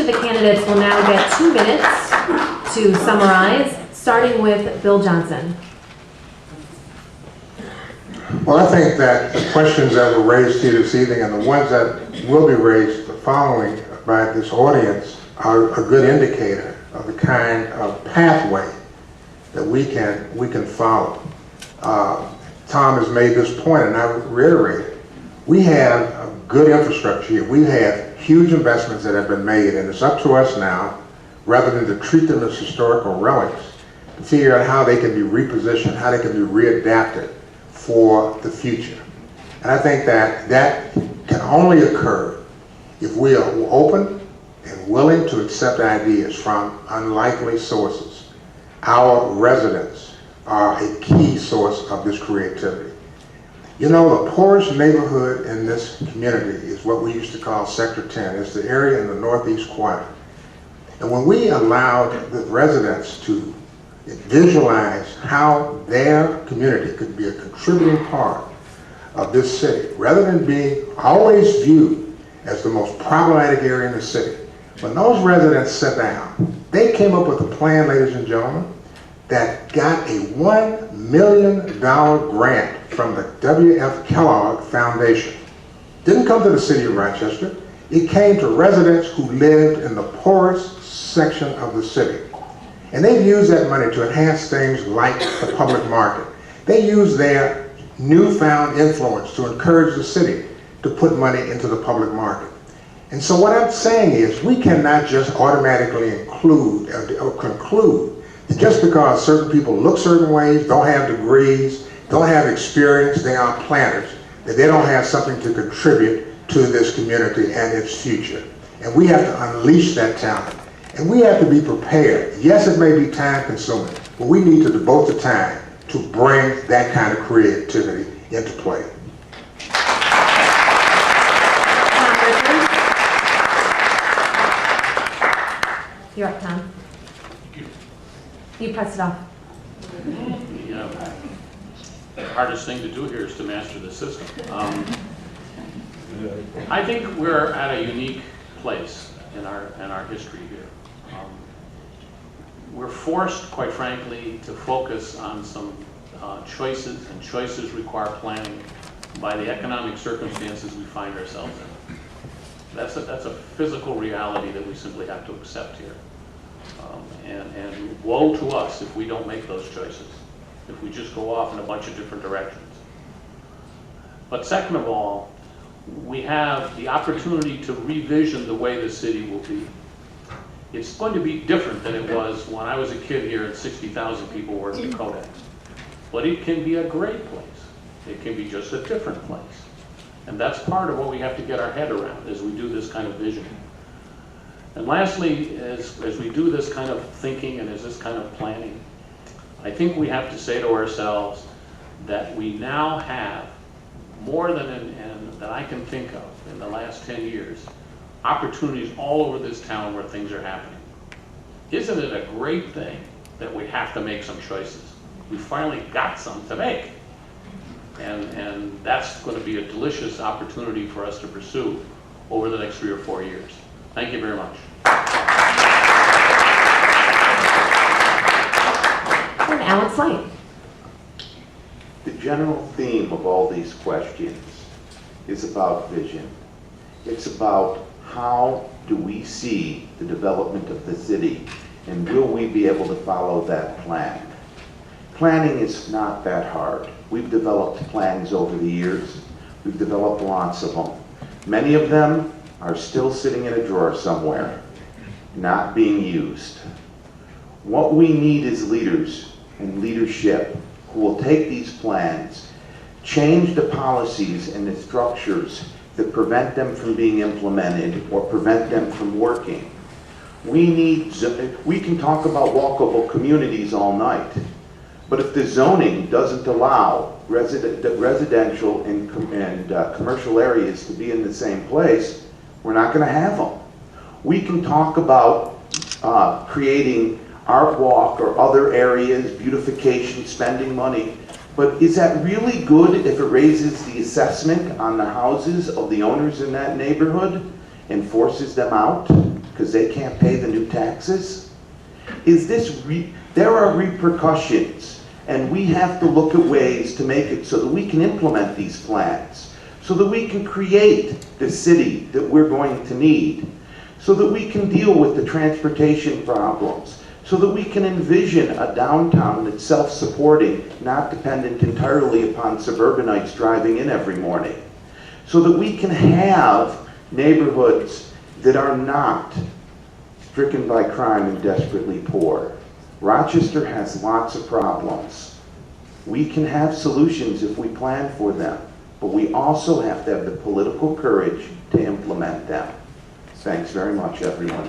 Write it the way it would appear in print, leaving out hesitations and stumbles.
of the candidates will now get 2 minutes to summarize, starting with Bill Johnson. Well, I think that the questions that were raised here this evening and the ones that will be raised following by this audience are a good indicator of the kind of pathway that we can follow. Tom has made this point, and I would reiterate it. We have a good infrastructure here. We have huge investments that have been made, and it's up to us now, rather than to treat them as historical relics, to figure out how they can be repositioned, how they can be readapted for the future. And I think that that can only occur if we are open and willing to accept ideas from unlikely sources. Our residents are a key source of this creativity. You know, the poorest neighborhood in this community is what we used to call Sector 10. It's the area in the northeast quadrant. And when we allowed the residents to visualize how their community could be a contributing part of this city, rather than being always viewed as the most problematic area in the city, when those residents sat down, they came up with a plan, ladies and gentlemen, that got a $1 million grant from the W.F. Kellogg Foundation. Didn't come to the city of Rochester. It came to residents who lived in the poorest section of the city. And they've used that money to enhance things like the public market. They use their newfound influence to encourage the city to put money into the public market. And so what I'm saying is we cannot just automatically include or conclude that just because certain people look certain ways, don't have degrees, don't have experience, they are planners, that they don't have something to contribute to this community and its future. And we have to unleash that talent. And we have to be prepared. Yes, it may be time consuming, but we need to devote the time to bring that kind of creativity into play. You're up, Tom. You pressed it off. The hardest thing to do here is to master the system. I think we're at a unique place in our history here. We're forced, quite frankly, to focus on some choices, and choices require planning by the economic circumstances we find ourselves in. That's a physical reality that we simply have to accept here. And woe to us if we don't make those choices, if we just go off in a bunch of different directions. But second of all, we have the opportunity to revision the way the city will be. It's going to be different than it was when I was a kid here and 60,000 people worked at Codex. But it can be a great place. It can be just a different place. And that's part of what we have to get our head around as we do this kind of visioning. And lastly, as we do this kind of thinking and as this kind of planning, I think we have to say to ourselves that we now have more than I can think of in the last 10 years, opportunities all over this town where things are happening. Isn't it a great thing that we have to make some choices? We finally got some to make. And that's going to be a delicious opportunity for us to pursue over the next 3 or 4 years. Thank you very much. And Alex Light. The general theme of all these questions is about vision. It's about how do we see the development of the city, and will we be able to follow that plan? Planning is not that hard. We've developed plans over the years. We've developed lots of them. Many of them are still sitting in a drawer somewhere, not being used. What we need is leaders and leadership who will take these plans, change the policies and the structures that prevent them from being implemented or prevent them from working. We can talk about walkable communities all night, but if the zoning doesn't allow residential and commercial areas to be in the same place, we're not going to have them. We can talk about creating Art Walk or other areas, beautification, spending money, but is that really good if it raises the assessment on the houses of the owners in that neighborhood and forces them out? because they can't pay the new taxes? Is this, there are repercussions, and we have to look at ways to make it so that we can implement these plans, so that we can create the city that we're going to need, so that we can deal with the transportation problems, so that we can envision a downtown that's self-supporting, not dependent entirely upon suburbanites driving in every morning, so that we can have neighborhoods that are not stricken by crime and desperately poor. Rochester has lots of problems. We can have solutions if we plan for them, but we also have to have the political courage to implement them. Thanks very much, everyone.